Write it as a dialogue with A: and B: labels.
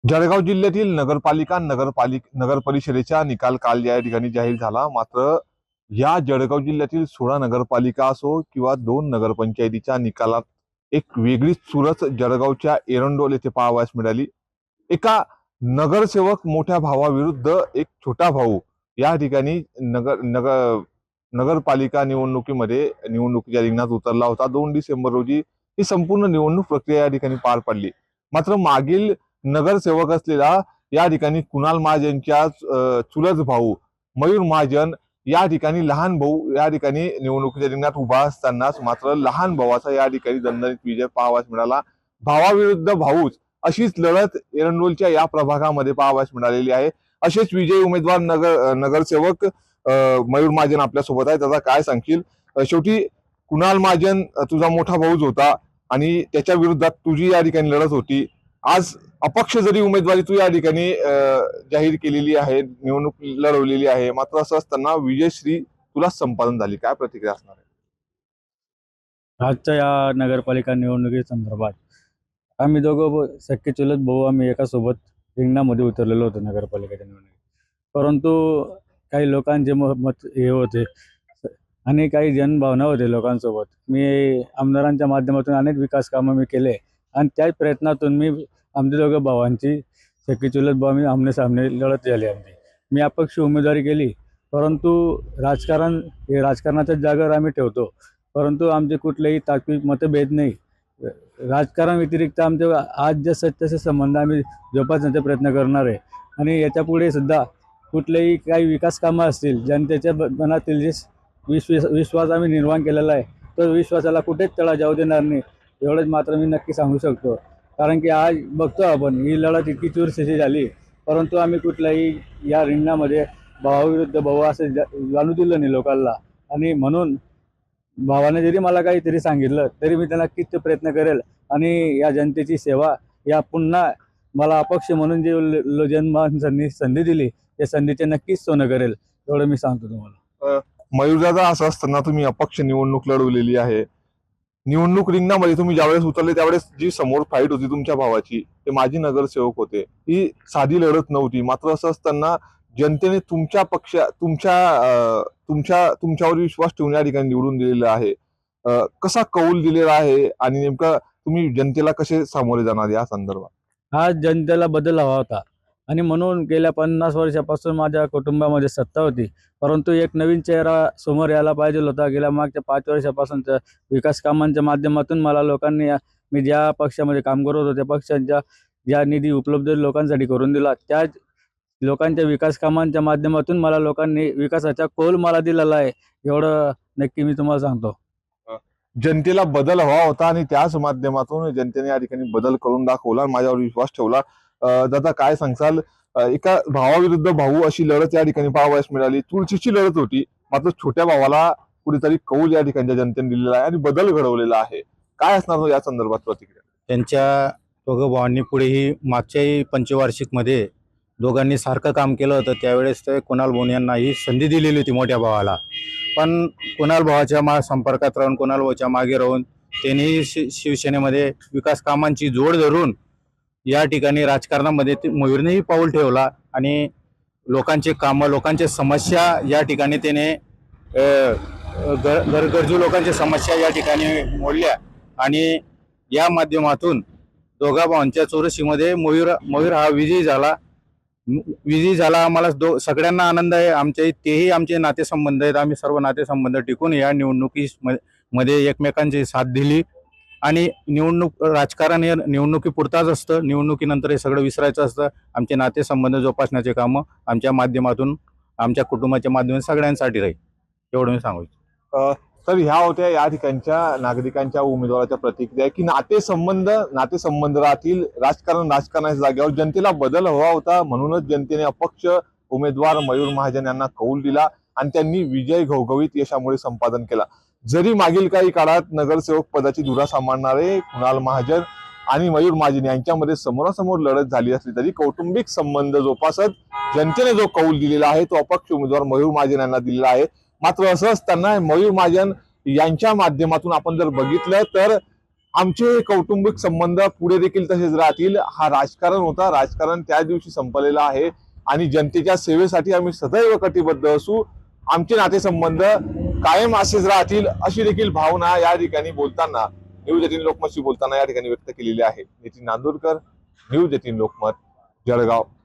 A: जळगाव जिल्ह्यातील नगर परिषदेचा निकाल काल या ठिकाणी जाहीर झाला। मात्र या जळगाव जिल्ह्यातील 16 नगरपालिका असो किंवा 2 नगरपंचायतीच्या निकालात एक वेगळीच चुरस जळगावच्या एरंडोल येथे पाहावयास मिळाली। एका नगरसेवक मोठ्या भावाविरुद्ध एक छोटा भाऊ या ठिकाणी नगरपालिका निवडणुकीच्या रिंगणात उतरला होता। 2 डिसेंबर रोजी ही संपूर्ण निवडणूक प्रक्रिया या ठिकाणी पार पडली। मात्र मागील नगरसेवक असलेला या ठिकाणी कुणाल महाजनच्या चुलत भाऊ मयूर महाजन या ठिकाणी लहान भाऊ या ठिकाणी निवडणुकीच्या रिंगणात उभा असतानाच मात्र लहान भावाचा या ठिकाणी दणदणीत विजय पाहावयास मिळाला। भावाविरुद्ध भाऊच अशीच लढत एरंडोलच्या या प्रभागामध्ये पाहावयास मिळालेली आहे। असेच विजयी उमेदवार नगरसेवक मयूर महाजन आपल्या सोबत आहे। त्याचा काय सांगशील? शेवटी कुणाल महाजन तुझा मोठा भाऊच होता आणि त्याच्या विरोधात तुझी या ठिकाणी लढत होती। आज अपक्ष जरी उमेदवारी तू या ठिकाणी जाहीर केलेली आहे, निवडणूक लढवलेली आहे, मात्र असं असताना विजयश्री तुला संपादन झाली, काय प्रतिक्रिया असणार आहे?
B: आजच्या या नगरपालिका निवडणुकी संदर्भात आम्ही दोघं सख्खे चुलत भाऊ आम्ही एका सोबत रिंगणामध्ये उतरलेलो होतो नगरपालिकेच्या निवडणुकीत। परंतु काही लोकांचे मत हे होते आणि काही जनभावना होते लोकांसोबत। मी आमदारांच्या माध्यमातून अनेक विकास कामं मी केले आणि त्याच प्रयत्नातून मी आमच्या दोघं भावांची सख्खे चुलत भाऊ आम्ही आमने सामने लढत झाली आमची। मी अपक्ष उमेदवारी केली, परंतु राजकारण हे राजकारणाच्याच जागेवर आम्ही ठेवतो, परंतु आमचे कुठलेही तात्विक मतभेद नाही। राजकारण व्यतिरिक्त आमचे आज जे सत्याचे संबंध आम्ही जोपासण्याचा प्रयत्न करणार आहे आणि याच्या पुढे सुद्धा कुठलेही काही विकास कामं असतील, जनतेच्या मनातील जे विश्वास आम्ही निर्माण केलेला आहे तो विश्वासाला कुठेच तडा जाऊ देणार नाही, एवढंच मात्र मी नक्की सांगू शकतो। कारण की आज बघतो आपण ही लढत इतकी चुरशीची झाली, परंतु आम्ही कुठल्याही या रिंगणामध्ये भावाविरुद्ध भाऊ असं जाणू दिलं नाही लोकांना। आणि म्हणून भावाने जरी मला काहीतरी सांगितलं तरी मी त्यांना नक्कीच प्रयत्न करेल आणि या जनतेची सेवा या पुन्हा मला अपक्ष म्हणून जे जनमानसांनी संधी दिली त्या संधीचे नक्कीच सोनं करेल, एवढं मी सांगतो तुम्हाला।
A: मयूरदादा, असं असताना तुम्ही अपक्ष निवडणूक लढवलेली आहे। निवडणूक रिंगणामध्ये तुम्ही ज्यावेळेस उतरले त्यावेळेस जी समोर फाईट होती तुमच्या भावाची, ते माजी नगरसेवक होते, ही साधी लढत नव्हती। मात्र असं असताना जनतेने तुमच्यावर विश्वास ठेवून या ठिकाणी निवडून दिलेला आहे। कसा कौल दिलेला आहे आणि नेमका तुम्ही जनतेला कसे सामोरे जाणार या संदर्भात?
B: आज जनतेला बदल हवा होता आणि म्हणून गेल्या 50 वर्षापासून माझ्या कुटुंबामध्ये सत्ता होती, परंतु एक नवीन चेहरा समोर यायला पाहिजे होता। गेल्या मागच्या 5 वर्षापासूनच्या विकास कामांच्या माध्यमातून मला लोकांनी मी ज्या पक्षामध्ये काम करत होतो त्या पक्षांच्या ज्या निधी उपलब्ध लोकांसाठी करून दिला, त्याच लोकांच्या विकास कामांच्या माध्यमातून मला लोकांनी विकासाचा कौल मला दिलेला आहे, एवढं नक्की मी तुम्हाला सांगतो।
A: जनतेला बदल हवा होता आणि त्याच माध्यमातून जनतेने या ठिकाणी बदल करून दाखवला, माझ्यावर विश्वास ठेवला। दादा, काय सांगसाल? एका भावाविरुद्ध भाऊ अशी लढत या ठिकाणी पाहावयास मिळाली, चुरशीची लढत होती, मात्र छोट्या भावाला कुठेतरी कौल या ठिकाणच्या जनतेने दिलेला आहे आणि बदल घडवलेला आहे। काय असणार या संदर्भात प्रतिक्रिया?
C: त्यांच्या दोघं भावांनी पुढेही मागच्याही पंचवार्षिकमध्ये दोघांनी सारखं काम केलं होतं, त्यावेळेस ते कुणाल भाऊ यांनाही संधी दिलेली होती मोठ्या भावाला। पण कुणाल भावाच्या संपर्कात राहून, कुणाल भावाच्या मागे राहून त्यांनी शिवसेनेमध्ये विकास कामांची जोड धरून या ठिकाणी राजकारणामध्ये मयूरनेही पाऊल ठेवला आणि लोकांचे कामं, लोकांच्या समस्या या ठिकाणी त्याने गरजू लोकांच्या समस्या या ठिकाणी मोडल्या आणि या माध्यमातून दोघा भावांच्या चौरशीमध्ये मयूर हा विजयी झाला। आम्हाला सगळ्यांना आनंद आहे। तेही आमचे नातेसंबंध आहेत, आम्ही सर्व नातेसंबंध टिकून या निवडणुकीमध्ये एकमेकांची साथ दिली आणि राजकारण हे निवडणुकीपुरताच असतं, निवडणुकीनंतर हे सगळं विसरायचं असतं। आमचे नातेसंबंध जोपासण्याचे कामं आमच्या माध्यमातून, आमच्या कुटुंबाच्या माध्यमातून सगळ्यांसाठी राहील, एवढं मी सांगू इच्छितो।
A: तर ह्या होत्या या ठिकाणच्या नागरिकांच्या उमेदवाराच्या प्रतिक्रिया की नातेसंबंध राहतील, राजकारणाच्या जागेवर जनतेला बदल हवा होता, म्हणूनच जनतेने अपक्ष उमेदवार मयूर महाजन यांना कौल दिला आणि त्यांनी विजय घवघवीत यशामुळे संपादन केला। जरी मागील काही काळात नगरसेवक पदाची धुरा सांभाळणारे कुणाल महाजन आणि मयूर महाजन यांच्यामध्ये समोरासमोर लढत झाली असली तरी कौटुंबिक संबंध जोपासत जनतेने जो कौल दिलेला आहे तो अपक्ष उमेदवार मयूर महाजन यांना दिलेला आहे। मात्र असं असताना मयूर महाजन यांच्या माध्यमातून आपण जर बघितलं तर आमचे कौटुंबिक संबंध पुढे देखील तसेच राहतील. हा राजकारण होता, राजकारण त्या दिवशी संपलेलं आहे आणि जनतेच्या सेवेसाठी आम्ही सदैव कटिबद्ध असू. आमचे नातेसंबंध कायम असेच राहतील अशी देखील भावना या ठिकाणी बोलताना न्यूज 18 लोकमतशी बोलताना या ठिकाणी व्यक्त केलेली आहे. नितीन नांदुरकर, न्यूज 18 लोकमत, जळगाव.